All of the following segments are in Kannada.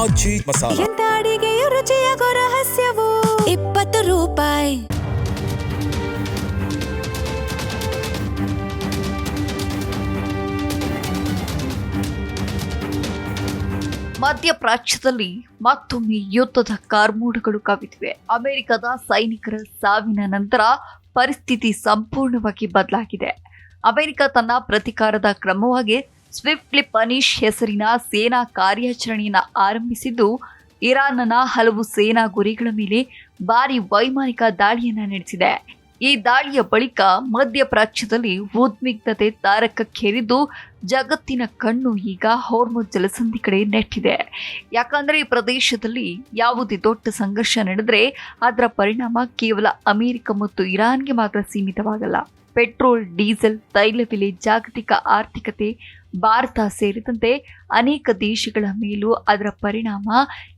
ಆಜಿ ಮಸಾಲ. ಎಂತ ಅಡಿಗೆಯ ರುಚಿಯಾಗೋ ರಹಸ್ಯವು 20 ರೂಪಾಯಿ. ಮಧ್ಯಪ್ರಾಚ್ಯದಲ್ಲಿ ಮತ್ತೊಮ್ಮೆ ಯುದ್ಧದ ಕಾರ್ಮೋಡಗಳು ಕವಿದಿವೆ. ಅಮೆರಿಕದ ಸೈನಿಕರ ಸಾವಿನ ನಂತರ ಪರಿಸ್ಥಿತಿ ಸಂಪೂರ್ಣವಾಗಿ ಬದಲಾಗಿದೆ. ಅಮೆರಿಕ ತನ್ನ ಪ್ರತೀಕಾರದ ಕ್ರಮವಾಗಿ ಸ್ವಿಫ್ಟ್ಲಿ ಪನಿಷ್ ಹೆಸರಿನ ಸೇನಾ ಕಾರ್ಯಾಚರಣೆಯನ್ನು ಆರಂಭಿಸಿದ್ದು, ಇರಾನ್ನ ಹಲವು ಸೇನಾ ಗುರಿಗಳ ಮೇಲೆ ಭಾರಿ ವೈಮಾನಿಕ ದಾಳಿಯನ್ನು ನಡೆಸಿದೆ. ಈ ದಾಳಿಯ ಬಳಿಕ ಮಧ್ಯಪ್ರಾಚ್ಯದಲ್ಲಿ ಉದ್ವಿಗ್ನತೆ ತಾರಕಕ್ಕೇರಿದ್ದು, ಜಗತ್ತಿನ ಕಣ್ಣು ಈಗ ಹಾರ್ಮುಜ್ ಜಲಸಂಧಿ ಕಡೆ ನೆಟ್ಟಿದೆ. ಯಾಕಂದ್ರೆ ಈ ಪ್ರದೇಶದಲ್ಲಿ ಯಾವುದೇ ದೊಡ್ಡ ಸಂಘರ್ಷ ನಡೆದರೆ ಅದರ ಪರಿಣಾಮ ಕೇವಲ ಅಮೆರಿಕ ಮತ್ತು ಇರಾನ್ಗೆ ಮಾತ್ರ ಸೀಮಿತವಾಗಲ್ಲ. ಪೆಟ್ರೋಲ್, ಡೀಸೆಲ್, ತೈಲ ಬೆಲೆ, ಜಾಗತಿಕ ಆರ್ಥಿಕತೆ, ಭಾರತ ಸೇರಿದಂತೆ ಅನೇಕ ದೇಶಗಳ ಮೇಲೂ ಅದರ ಪರಿಣಾಮ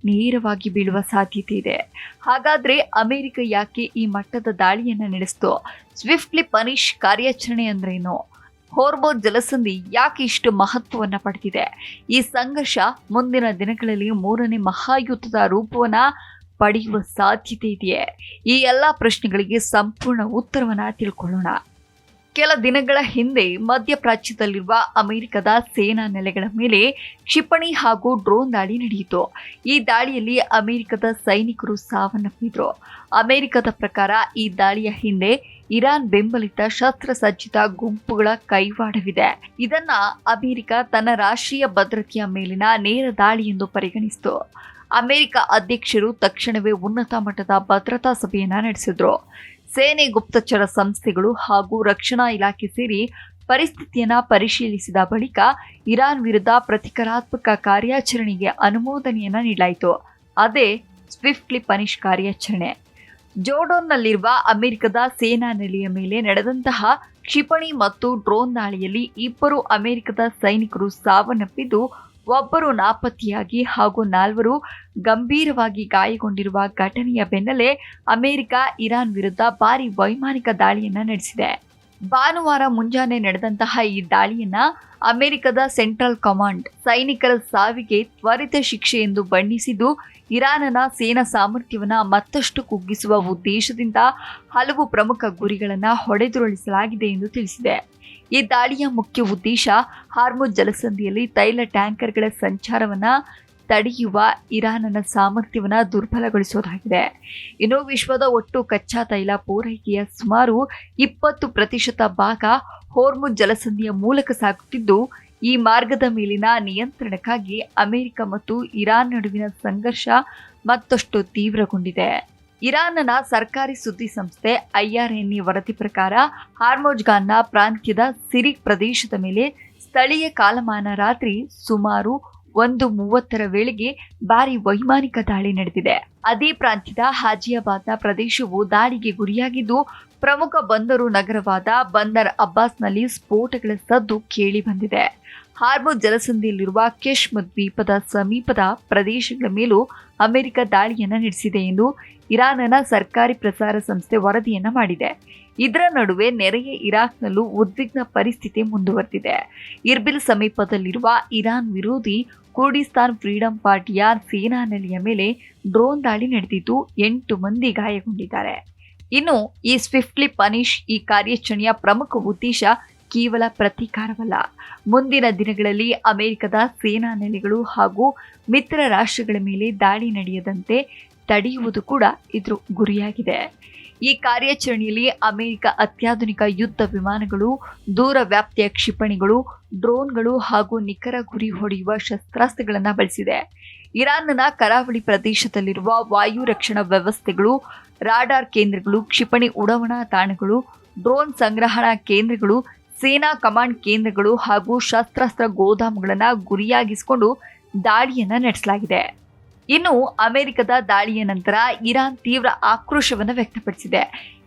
ನೇರವಾಗಿ ಬೀಳುವ ಸಾಧ್ಯತೆ ಇದೆ. ಹಾಗಾದ್ರೆ ಅಮೆರಿಕ ಯಾಕೆ ಈ ಮಟ್ಟದ ದಾಳಿಯನ್ನು ನಡೆಸಿತು? ಸ್ವಿಫ್ಟ್ಲಿ ಪನಿಷ್ ಕಾರ್ಯಾಚರಣೆ ಅಂದ್ರೇನು? ಹಾರ್ಮುಜ್ ಜಲಸಂಧಿ ಯಾಕೆ ಇಷ್ಟು ಮಹತ್ವವನ್ನು ಪಡೆದಿದೆ? ಈ ಸಂಘರ್ಷ ಮುಂದಿನ ದಿನಗಳಲ್ಲಿ 3ನೇ ಮಹಾಯುದ್ಧದ ರೂಪವನ್ನ ಪಡೆಯುವ ಸಾಧ್ಯತೆ ಇದೆಯೇ? ಈ ಎಲ್ಲ ಪ್ರಶ್ನೆಗಳಿಗೆ ಸಂಪೂರ್ಣ ಉತ್ತರವನ್ನ ತಿಳ್ಕೊಳ್ಳೋಣ. ಕೆಲ ದಿನಗಳ ಹಿಂದೆ ಮಧ್ಯಪ್ರಾಚ್ಯದಲ್ಲಿರುವ ಅಮೆರಿಕದ ಸೇನಾ ನೆಲೆಗಳ ಮೇಲೆ ಕ್ಷಿಪಣಿ ಹಾಗೂ ಡ್ರೋನ್ ದಾಳಿ ನಡೆಯಿತು. ಈ ದಾಳಿಯಲ್ಲಿ ಅಮೆರಿಕದ ಸೈನಿಕರು ಸಾವನ್ನಪ್ಪಿದ್ರು. ಅಮೆರಿಕದ ಪ್ರಕಾರ ಈ ದಾಳಿಯ ಹಿಂದೆ ಇರಾನ್ ಬೆಂಬಲಿತ ಶಸ್ತ್ರಸಜ್ಜಿತ ಗುಂಪುಗಳ ಕೈವಾಡವಿದೆ. ಇದನ್ನ ಅಮೆರಿಕ ತನ್ನ ರಾಷ್ಟ್ರೀಯ ಭದ್ರತೆಯ ಮೇಲಿನ ನೇರ ದಾಳಿ ಎಂದು ಪರಿಗಣಿಸಿತು. ಅಮೆರಿಕ ಅಧ್ಯಕ್ಷರು ತಕ್ಷಣವೇ ಉನ್ನತ ಮಟ್ಟದ ಭದ್ರತಾ ಸಭೆಯನ್ನ ನಡೆಸಿದ್ರು. ಸೇನೆ, ಗುಪ್ತಚರ ಸಂಸ್ಥೆಗಳು ಹಾಗೂ ರಕ್ಷಣಾ ಇಲಾಖೆ ಸೇರಿ ಪರಿಸ್ಥಿತಿಯನ್ನ ಪರಿಶೀಲಿಸಿದ ಬಳಿಕ ಇರಾನ್ ವಿರುದ್ಧ ಪ್ರತೀಕಾರಾತ್ಮಕ ಕಾರ್ಯಾಚರಣೆಗೆ ಅನುಮೋದನೆಯನ್ನ ನೀಡಲಾಯಿತು. ಅದೇ ಸ್ವಿಫ್ಟ್ಲಿ ಪನಿಷ್ ಕಾರ್ಯಾಚರಣೆ. ಜೋರ್ಡನ್ನಲ್ಲಿರುವ ಅಮೆರಿಕದ ಸೇನಾ ನೆಲೆಯ ಮೇಲೆ ನಡೆದಂತಹ ಕ್ಷಿಪಣಿ ಮತ್ತು ಡ್ರೋನ್ ದಾಳಿಯಲ್ಲಿ 2 ಅಮೆರಿಕದ ಸೈನಿಕರು ಸಾವನ್ನಪ್ಪಿದ್ದು, 1 ನಾಪತ್ತೆಯಾಗಿ ಹಾಗೂ 4 ಗಂಭೀರವಾಗಿ ಗಾಯಗೊಂಡಿರುವ ಘಟನೆಯ ಬೆನ್ನಲ್ಲೇ ಅಮೆರಿಕ ಇರಾನ್ ವಿರುದ್ಧ ಭಾರಿ ವೈಮಾನಿಕ ದಾಳಿಯನ್ನ ನಡೆಸಿದೆ. ಭಾನುವಾರ ಮುಂಜಾನೆ ನಡೆದಂತಹ ಈ ದಾಳಿಯನ್ನ ಅಮೆರಿಕದ ಸೆಂಟ್ರಲ್ ಕಮಾಂಡ್ ಸೈನಿಕರ ಸಾವಿಗೆ ತ್ವರಿತ ಶಿಕ್ಷೆ ಎಂದು ಬಣ್ಣಿಸಿದ್ದು, ಇರಾನ್ನ ಸೇನಾ ಸಾಮರ್ಥ್ಯವನ್ನು ಮತ್ತಷ್ಟು ಕುಗ್ಗಿಸುವ ಉದ್ದೇಶದಿಂದ ಹಲವು ಪ್ರಮುಖ ಗುರಿಗಳನ್ನು ಹೊಡೆದುರುಳಿಸಲಾಗಿದೆ ಎಂದು ತಿಳಿಸಿದೆ. ಈ ದಾಳಿಯ ಮುಖ್ಯ ಉದ್ದೇಶ ಹಾರ್ಮುಜ್ ಜಲಸಂಧಿಯಲ್ಲಿ ತೈಲ ಟ್ಯಾಂಕರ್ಗಳ ಸಂಚಾರವನ್ನು ತಡೆಯುವ ಇರಾನ್ನ ಸಾಮರ್ಥ್ಯವನ್ನು ದುರ್ಬಲಗೊಳಿಸುವುದಾಗಿದೆ. ಇನ್ನು ವಿಶ್ವದ ಒಟ್ಟು ಕಚ್ಚಾ ತೈಲ ಪೂರೈಕೆಯ ಸುಮಾರು 20% ಭಾಗ ಹಾರ್ಮುಜ್ ಜಲಸಂಧಿಯ ಮೂಲಕ ಸಾಗುತ್ತಿದ್ದು, ಈ ಮಾರ್ಗದ ಮೇಲಿನ ನಿಯಂತ್ರಣಕ್ಕಾಗಿ ಅಮೆರಿಕ ಮತ್ತು ಇರಾನ್ ನಡುವಿನ ಸಂಘರ್ಷ ಮತ್ತಷ್ಟು ತೀವ್ರಗೊಂಡಿದೆ. ಇರಾನ್ನ ಸರ್ಕಾರಿ ಸುದ್ದಿ ಸಂಸ್ಥೆ IRNA ವರದಿ ಪ್ರಕಾರ ಹಾರ್ಮುಜ್ಗಾನ್ನ ಪ್ರಾಂತ್ಯದ ಸಿರಿಕ್ ಪ್ರದೇಶದ ಮೇಲೆ ಸ್ಥಳೀಯ ಕಾಲಮಾನ ರಾತ್ರಿ ಸುಮಾರು 1:30 ವೇಳೆಗೆ ಭಾರಿ ವೈಮಾನಿಕ ದಾಳಿ ನಡೆದಿದೆ. ಅದೇ ಪ್ರಾಂತ್ಯದ ಹಾಜಿಯಾಬಾದ್ನ ಪ್ರದೇಶವು ದಾಳಿಗೆ ಗುರಿಯಾಗಿದ್ದು, ಪ್ರಮುಖ ಬಂದರು ನಗರವಾದ ಬಂದರ್ ಅಬ್ಬಾಸ್ನಲ್ಲಿ ಸ್ಫೋಟಗಳ ಸದ್ದು ಕೇಳಿ ಬಂದಿದೆ. ಹಾರ್ಮುಜ್ ಜಲಸಂಧಿಯಲ್ಲಿರುವ ಕೆಶ್ಮ್ ದ್ವೀಪದ ಸಮೀಪದ ಪ್ರದೇಶಗಳ ಮೇಲೂ ಅಮೆರಿಕ ದಾಳಿಯನ್ನು ನಡೆಸಿದೆ ಎಂದು ಇರಾನ್ನ ಸರ್ಕಾರಿ ಪ್ರಸಾರ ಸಂಸ್ಥೆ ವರದಿಯನ್ನ ಮಾಡಿದೆ. ಇದರ ನಡುವೆ ನೆರೆಯ ಇರಾಕ್ನಲ್ಲೂ ಉದ್ವಿಗ್ನ ಪರಿಸ್ಥಿತಿ ಮುಂದುವರೆದಿದೆ. ಇರ್ಬಿಲ್ ಸಮೀಪದಲ್ಲಿರುವ ಇರಾನ್ ವಿರೋಧಿ ಕುರ್ಡಿಸ್ತಾನ್ ಫ್ರೀಡಂ ಪಾರ್ಟಿಯ ಸೇನಾ ನೆಲೆಯ ಮೇಲೆ ಡ್ರೋನ್ ದಾಳಿ ನಡೆದಿದ್ದು, 8 ಮಂದಿ ಗಾಯಗೊಂಡಿದ್ದಾರೆ. ಇನ್ನು ಈ ಸ್ವಿಫ್ಟ್ಲಿ ಪನಿಷ್ ಈ ಕಾರ್ಯಾಚರಣೆಯ ಪ್ರಮುಖ ಉದ್ದೇಶ ಕೇವಲ ಪ್ರತೀಕಾರವಲ್ಲ. ಮುಂದಿನ ದಿನಗಳಲ್ಲಿ ಅಮೆರಿಕದ ಸೇನಾ ನೆಲೆಗಳು ಹಾಗೂ ಮಿತ್ರ ರಾಷ್ಟ್ರಗಳ ಮೇಲೆ ದಾಳಿ ನಡೆಯದಂತೆ ತಡೆಯುವುದು ಕೂಡ ಇದ್ರ ಗುರಿಯಾಗಿದೆ. ಈ ಕಾರ್ಯಾಚರಣೆಯಲ್ಲಿ ಅಮೆರಿಕ ಅತ್ಯಾಧುನಿಕ ಯುದ್ಧ ವಿಮಾನಗಳು, ದೂರ ವ್ಯಾಪ್ತಿಯ ಕ್ಷಿಪಣಿಗಳು, ಡ್ರೋನ್ಗಳು ಹಾಗೂ ನಿಖರ ಗುರಿ ಹೊಡೆಯುವ ಶಸ್ತ್ರಾಸ್ತ್ರಗಳನ್ನು ಬಳಸಿದೆ. ಇರಾನ್ನ ಕರಾವಳಿ ಪ್ರದೇಶದಲ್ಲಿರುವ ವಾಯು ರಕ್ಷಣಾ ವ್ಯವಸ್ಥೆಗಳು, ರಾಡಾರ್ ಕೇಂದ್ರಗಳು, ಕ್ಷಿಪಣಿ ಉಡಾವಣಾ ತಾಣಗಳು, ಡ್ರೋನ್ ಸಂಗ್ರಹಣಾ ಕೇಂದ್ರಗಳು, ಸೇನಾ ಕಮಾಂಡ್ ಕೇಂದ್ರಗಳು ಹಾಗೂ ಶಸ್ತ್ರಾಸ್ತ್ರ ಗೋದಾಮುಗಳನ್ನು ಗುರಿಯಾಗಿಸಿಕೊಂಡು ದಾಳಿಯನ್ನು ನಡೆಸಲಾಗಿದೆ. ಇನ್ನು ಅಮೆರಿಕದ ದಾಳಿಯ ನಂತರ ಇರಾನ್ ತೀವ್ರ ಆಕ್ರೋಶವನ್ನು ವ್ಯಕ್ತಪಡಿಸಿದೆ.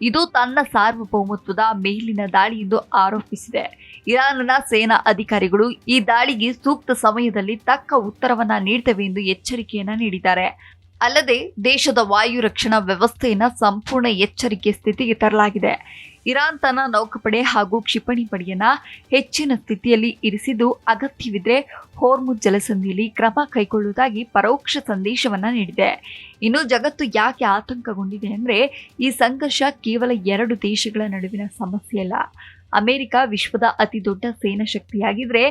ಇದು ತನ್ನ ಸಾರ್ವಭೌಮತ್ವದ ಮೇಲಿನ ದಾಳಿ ಎಂದು ಆರೋಪಿಸಿದೆ. ಇರಾನ್ನ ಸೇನಾ ಅಧಿಕಾರಿಗಳು ಈ ದಾಳಿಗೆ ಸೂಕ್ತ ಸಮಯದಲ್ಲಿ ತಕ್ಕ ಉತ್ತರವನ್ನ ನೀಡುತ್ತವೆ ಎಂದು ಎಚ್ಚರಿಕೆಯನ್ನ ನೀಡಿದ್ದಾರೆ. ಅಲ್ಲದೆ ದೇಶದ ವಾಯು ರಕ್ಷಣಾ ವ್ಯವಸ್ಥೆಯನ್ನ ಸಂಪೂರ್ಣ ಎಚ್ಚರಿಕೆ ಸ್ಥಿತಿಗೆ ತರಲಾಗಿದೆ. ಇರಾನ್ ತನ್ನ ನೌಕಾಪಡೆ ಹಾಗೂ ಕ್ಷಿಪಣಿ ಪಡೆಯನ್ನ ಹೆಚ್ಚಿನ ಸ್ಥಿತಿಯಲ್ಲಿ ಇರಿಸಿದ್ದು ಅಗತ್ಯವಿದ್ರೆ ಹೋರ್ಮುಜ್ ಜಲಸಂಧಿಯಲ್ಲಿ ಕ್ರಮ ಕೈಗೊಳ್ಳುವುದಾಗಿ ಪರೋಕ್ಷ ಸಂದೇಶವನ್ನ ನೀಡಿದೆ. ಇನ್ನು ಜಗತ್ತು ಯಾಕೆ ಆತಂಕಗೊಂಡಿದೆ ಅಂದ್ರೆ ಈ ಸಂಘರ್ಷ ಕೇವಲ ಎರಡು ದೇಶಗಳ ನಡುವಿನ ಸಮಸ್ಯೆಯಲ್ಲ. ಅಮೆರಿಕ ವಿಶ್ವದ ಅತಿ ದೊಡ್ಡ ಸೇನಾ ಶಕ್ತಿಯಾಗಿದ್ರೆ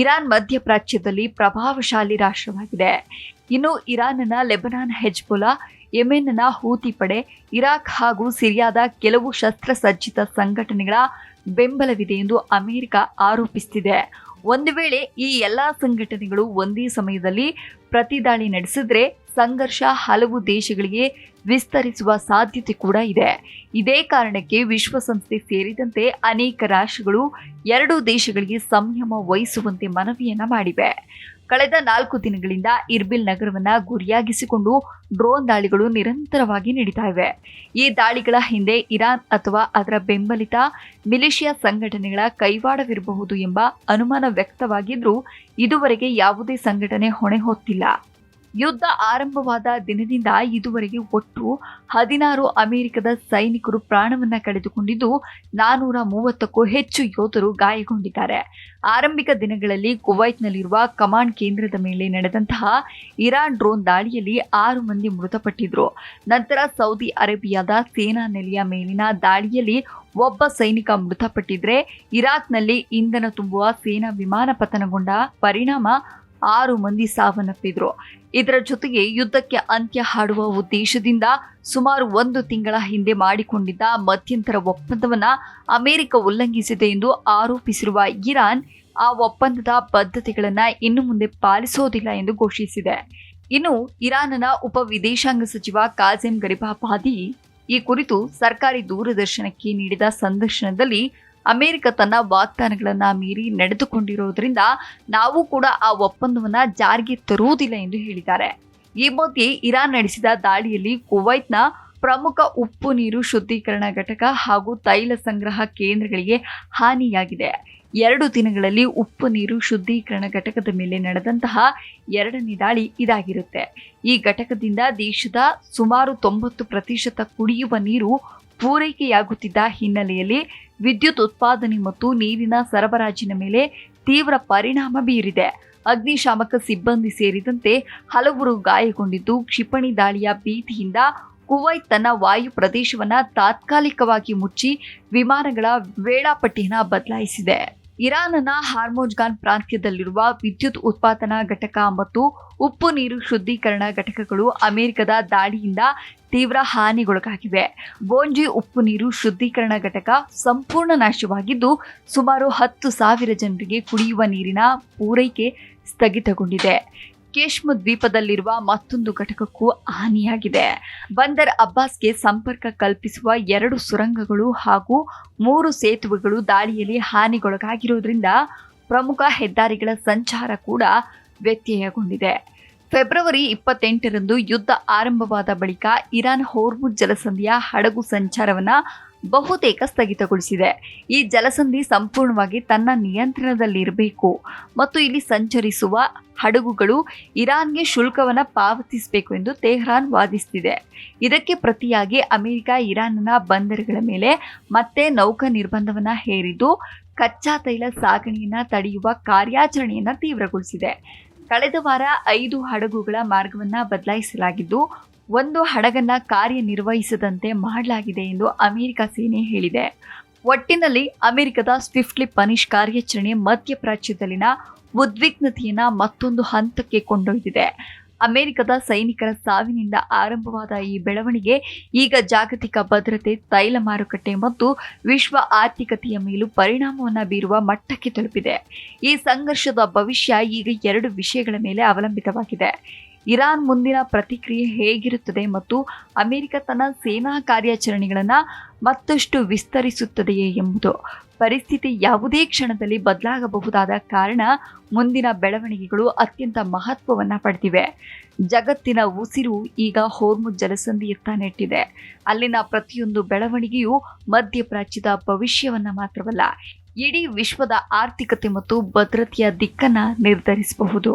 ಇರಾನ್ ಮಧ್ಯಪ್ರಾಚ್ಯದಲ್ಲಿ ಪ್ರಭಾವಶಾಲಿ ರಾಷ್ಟ್ರವಾಗಿದೆ. ಇನ್ನು ಇರಾನ್ನ ಲೆಬನಾನ್ ಹೆಜ್ಬೊಲಾ, ಯೆಮೆನ್ನ ಹೂತಿ ಪಡೆ, ಇರಾಕ್ ಹಾಗೂ ಸಿರಿಯಾದ ಕೆಲವು ಶಸ್ತ್ರಸಜ್ಜಿತ ಸಂಘಟನೆಗಳ ಬೆಂಬಲವಿದೆ ಎಂದು ಅಮೆರಿಕ ಆರೋಪಿಸುತ್ತಿದೆ. ಒಂದು ವೇಳೆ ಈ ಎಲ್ಲಾ ಸಂಘಟನೆಗಳು ಒಂದೇ ಸಮಯದಲ್ಲಿ ಪ್ರತಿದಾಳಿ ನಡೆಸಿದ್ರೆ ಸಂಘರ್ಷ ಹಲವು ದೇಶಗಳಿಗೆ ವಿಸ್ತರಿಸುವ ಸಾಧ್ಯತೆ ಕೂಡ ಇದೆ. ಇದೇ ಕಾರಣಕ್ಕೆ ವಿಶ್ವಸಂಸ್ಥೆ ಸೇರಿದಂತೆ ಅನೇಕ ರಾಷ್ಟ್ರಗಳು ಎರಡೂ ದೇಶಗಳಿಗೆ ಸಂಯಮ ವಹಿಸುವಂತೆ ಮನವಿಯನ್ನ ಮಾಡಿವೆ. ಕಳೆದ 4 ದಿನಗಳಿಂದ ಇರ್ಬಿಲ್ ನಗರವನ್ನ ಗುರಿಯಾಗಿಸಿಕೊಂಡು ಡ್ರೋನ್ ದಾಳಿಗಳು ನಿರಂತರವಾಗಿ ನಡೀತಾ ಇವೆ. ಈ ದಾಳಿಗಳ ಹಿಂದೆ ಇರಾನ್ ಅಥವಾ ಅದರ ಬೆಂಬಲಿತ ಮಿಲಿಷಿಯಾ ಸಂಘಟನೆಗಳ ಕೈವಾಡವಿರಬಹುದು ಎಂಬ ಅನುಮಾನ ವ್ಯಕ್ತವಾಗಿದ್ರೂ ಇದುವರೆಗೆ ಯಾವುದೇ ಸಂಘಟನೆ ಹೊಣೆ ಹೊತ್ತಿಲ್ಲ. ಯುದ್ಧ ಆರಂಭವಾದ ದಿನದಿಂದ ಇದುವರೆಗೆ ಒಟ್ಟು 16 ಅಮೆರಿಕದ ಸೈನಿಕರು ಪ್ರಾಣವನ್ನ ಕಳೆದುಕೊಂಡಿದ್ದು 430ಕ್ಕೂ ಹೆಚ್ಚು ಯೋಧರು ಗಾಯಗೊಂಡಿದ್ದಾರೆ. ಆರಂಭಿಕ ದಿನಗಳಲ್ಲಿ ಕುವೈಟ್ನಲ್ಲಿರುವ ಕಮಾಂಡ್ ಕೇಂದ್ರದ ಮೇಲೆ ನಡೆದಂತಹ ಇರಾನ್ ಡ್ರೋನ್ ದಾಳಿಯಲ್ಲಿ 6 ಮಂದಿ ಮೃತಪಟ್ಟಿದ್ರು. ನಂತರ ಸೌದಿ ಅರೇಬಿಯಾದ ಸೇನಾ ನೆಲೆಯ ಮೇಲಿನ ದಾಳಿಯಲ್ಲಿ ಒಬ್ಬ ಸೈನಿಕ ಮೃತಪಟ್ಟಿದ್ರೆ ಇರಾಕ್ನಲ್ಲಿ ಇಂಧನ ತುಂಬುವ ಸೇನಾ ವಿಮಾನ ಪತನಗೊಂಡ ಪರಿಣಾಮ 6 ಮಂದಿ ಸಾವನ್ನಪ್ಪಿದ್ರು. ಇದರ ಜೊತೆಗೆ ಯುದ್ಧಕ್ಕೆ ಅಂತ್ಯ ಹಾಡುವ ಉದ್ದೇಶದಿಂದ ಸುಮಾರು 1 ತಿಂಗಳ ಹಿಂದೆ ಮಾಡಿಕೊಂಡಿದ್ದ ಮಧ್ಯಂತರ ಒಪ್ಪಂದವನ್ನ ಅಮೆರಿಕ ಉಲ್ಲಂಘಿಸಿದೆ ಎಂದು ಆರೋಪಿಸಿರುವ ಇರಾನ್ ಆ ಒಪ್ಪಂದದ ಬದ್ಧತೆಗಳನ್ನ ಇನ್ನು ಮುಂದೆ ಪಾಲಿಸೋದಿಲ್ಲ ಎಂದು ಘೋಷಿಸಿದೆ. ಇನ್ನು ಇರಾನ್ನ ಉಪ ವಿದೇಶಾಂಗ ಸಚಿವ ಕಾಸಿಂ ಗರಿಬಾಬಾದಿ ಈ ಕುರಿತು ಸರ್ಕಾರಿ ದೂರದರ್ಶನಕ್ಕೆ ನೀಡಿದ ಸಂದರ್ಶನದಲ್ಲಿ ಅಮೆರಿಕ ತನ್ನ ವಾಗ್ದಾನಗಳನ್ನ ಮೀರಿ ನಡೆದುಕೊಂಡಿರೋದ್ರಿಂದ ನಾವು ಕೂಡ ಆ ಒಪ್ಪಂದವನ್ನ ಜಾರಿಗೆ ತರುವುದಿಲ್ಲ ಎಂದು ಹೇಳಿದ್ದಾರೆ. ಈ ಮಧ್ಯೆ ಇರಾನ್ ನಡೆಸಿದ ದಾಳಿಯಲ್ಲಿ ಕುವೈಟ್ನ ಪ್ರಮುಖ ಉಪ್ಪು ನೀರು ಶುದ್ಧೀಕರಣ ಘಟಕ ಹಾಗೂ ತೈಲ ಸಂಗ್ರಹ ಕೇಂದ್ರಗಳಿಗೆ ಹಾನಿಯಾಗಿದೆ. 2 ದಿನಗಳಲ್ಲಿ ಉಪ್ಪು ನೀರು ಶುದ್ಧೀಕರಣ ಘಟಕದ ಮೇಲೆ ನಡೆದಂತಹ 2ನೇ ದಾಳಿ ಇದಾಗಿರುತ್ತೆ. ಈ ಘಟಕದಿಂದ ದೇಶದ ಸುಮಾರು 90% ಕುಡಿಯುವ ನೀರು ಪೂರೈಕೆಯಾಗುತ್ತಿದ್ದ ಹಿನ್ನೆಲೆಯಲ್ಲಿ ವಿದ್ಯುತ್ ಉತ್ಪಾದನೆ ಮತ್ತು ನೀರಿನ ಸರಬರಾಜಿನ ಮೇಲೆ ತೀವ್ರ ಪರಿಣಾಮ ಬೀರಿದೆ. ಅಗ್ನಿಶಾಮಕ ಸಿಬ್ಬಂದಿ ಸೇರಿದಂತೆ ಹಲವರು ಗಾಯಗೊಂಡಿದ್ದು, ಕ್ಷಿಪಣಿ ದಾಳಿಯ ಭೀತಿಯಿಂದ ಕುವೈತ್ ತನ್ನ ವಾಯು ಪ್ರದೇಶವನ್ನ ತಾತ್ಕಾಲಿಕವಾಗಿ ಮುಚ್ಚಿ ವಿಮಾನಗಳ ವೇಳಾಪಟ್ಟಿಯನ್ನು ಬದಲಾಯಿಸಿದೆ. ಇರಾನ್ನ ಹಾರ್ಮೋಜ್ಗಾನ್ ಪ್ರಾಂತ್ಯದಲ್ಲಿರುವ ವಿದ್ಯುತ್ ಉತ್ಪಾದನಾ ಘಟಕ ಮತ್ತು ಉಪ್ಪು ನೀರು ಶುದ್ಧೀಕರಣ ಘಟಕಗಳು ಅಮೆರಿಕದ ದಾಳಿಯಿಂದ ತೀವ್ರ ಹಾನಿಗೊಳಗಾಗಿವೆ. ಬೋಂಜಿ ಉಪ್ಪು ನೀರು ಶುದ್ಧೀಕರಣ ಘಟಕ ಸಂಪೂರ್ಣ ನಾಶವಾಗಿದ್ದು ಸುಮಾರು 10,000 ಜನರಿಗೆ ಕುಡಿಯುವ ನೀರಿನ ಪೂರೈಕೆ ಸ್ಥಗಿತಗೊಂಡಿದೆ. ಕೇಶ್ಮ ದ್ವೀಪದಲ್ಲಿರುವ ಮತ್ತೊಂದು ಘಟಕಕ್ಕೂ ಹಾನಿಯಾಗಿದೆ. ಬಂದರ್ ಅಬ್ಬಾಸ್ಗೆ ಸಂಪರ್ಕ ಕಲ್ಪಿಸುವ 2 ಸುರಂಗಗಳು ಹಾಗೂ 3 ಸೇತುವೆಗಳು ದಾಳಿಯಲ್ಲಿ ಹಾನಿಗೊಳಗಾಗಿರೋದ್ರಿಂದ ಪ್ರಮುಖ ಹೆದ್ದಾರಿಗಳ ಸಂಚಾರ ಕೂಡ ವ್ಯತ್ಯಯಗೊಂಡಿದೆ. ಫೆಬ್ರವರಿ 28ರಂದು ಯುದ್ಧ ಆರಂಭವಾದ ಬಳಿಕ ಇರಾನ್ ಹೋರ್ಮುಜ್ ಜಲಸಂಧಿಯ ಹಡಗು ಸಂಚಾರವನ್ನ ಬಹುತೇಕ ಸ್ಥಗಿತಗೊಳಿಸಿದೆ. ಈ ಜಲಸಂಧಿ ಸಂಪೂರ್ಣವಾಗಿ ತನ್ನ ನಿಯಂತ್ರಣದಲ್ಲಿರಬೇಕು ಮತ್ತು ಇಲ್ಲಿ ಸಂಚರಿಸುವ ಹಡಗುಗಳು ಇರಾನ್ಗೆ ಶುಲ್ಕವನ್ನು ಪಾವತಿಸಬೇಕು ಎಂದು ತೆಹರಾನ್ ವಾದಿಸುತ್ತಿದೆ. ಇದಕ್ಕೆ ಪ್ರತಿಯಾಗಿ ಅಮೆರಿಕ ಇರಾನ್ನ ಬಂದರುಗಳ ಮೇಲೆ ಮತ್ತೆ ನೌಕಾ ನಿರ್ಬಂಧವನ್ನ ಹೇರಿದ್ದು ಕಚ್ಚಾ ತೈಲ ಸಾಗಣೆಯನ್ನ ತಡೆಯುವ ಕಾರ್ಯಾಚರಣೆಯನ್ನ ತೀವ್ರಗೊಳಿಸಿದೆ. ಕಳೆದ ವಾರ 5 ಹಡಗುಗಳ ಮಾರ್ಗವನ್ನ ಬದಲಾಯಿಸಲಾಗಿದ್ದು 1 ಹಡಗನ್ನ ಕಾರ್ಯನಿರ್ವಹಿಸದಂತೆ ಮಾಡಲಾಗಿದೆ ಎಂದು ಅಮೆರಿಕ ಸೇನೆ ಹೇಳಿದೆ. ಒಟ್ಟಿನಲ್ಲಿ ಅಮೆರಿಕದ ಸ್ವಿಫ್ಟ್ಲಿ ಪನಿಷ್ ಕಾರ್ಯಾಚರಣೆ ಮಧ್ಯಪ್ರಾಚ್ಯದಲ್ಲಿನ ಉದ್ವಿಗ್ನತೆಯನ್ನ ಮತ್ತೊಂದು ಹಂತಕ್ಕೆ ಕೊಂಡೊಯ್ದಿದೆ. ಅಮೆರಿಕದ ಸೈನಿಕರ ಸಾವಿನಿಂದ ಆರಂಭವಾದ ಈ ಬೆಳವಣಿಗೆ ಈಗ ಜಾಗತಿಕ ಭದ್ರತೆ, ತೈಲ ಮಾರುಕಟ್ಟೆ ಮತ್ತು ವಿಶ್ವ ಆರ್ಥಿಕತೆಯ ಮೇಲೂ ಪರಿಣಾಮವನ್ನು ಬೀರುವ ಮಟ್ಟಕ್ಕೆ ತಲುಪಿದೆ. ಈ ಸಂಘರ್ಷದ ಭವಿಷ್ಯ ಈಗ 2 ವಿಷಯಗಳ ಮೇಲೆ ಅವಲಂಬಿತವಾಗಿದೆ. ಇರಾನ್ ಮುಂದಿನ ಪ್ರತಿಕ್ರಿಯೆ ಹೇಗಿರುತ್ತದೆ ಮತ್ತು ಅಮೆರಿಕ ತನ್ನ ಸೇನಾ ಕಾರ್ಯಾಚರಣೆಗಳನ್ನು ಮತ್ತಷ್ಟು ವಿಸ್ತರಿಸುತ್ತದೆಯೇ ಎಂಬುದು. ಪರಿಸ್ಥಿತಿ ಯಾವುದೇ ಕ್ಷಣದಲ್ಲಿ ಬದಲಾಗಬಹುದಾದ ಕಾರಣ ಮುಂದಿನ ಬೆಳವಣಿಗೆಗಳು ಅತ್ಯಂತ ಮಹತ್ವವನ್ನು ಪಡೆದಿವೆ. ಜಗತ್ತಿನ ಉಸಿರು ಈಗ ಹೋರ್ಮುಜ್ ಜಲಸಂಧಿಯತ್ತ ನೆಟ್ಟಿದೆ. ಅಲ್ಲಿನ ಪ್ರತಿಯೊಂದು ಬೆಳವಣಿಗೆಯೂ ಮಧ್ಯಪ್ರಾಚ್ಯದ ಭವಿಷ್ಯವನ್ನು ಮಾತ್ರವಲ್ಲ, ಇಡೀ ವಿಶ್ವದ ಆರ್ಥಿಕತೆ ಮತ್ತು ಭದ್ರತೆಯ ದಿಕ್ಕನ್ನು ನಿರ್ಧರಿಸಬಹುದು.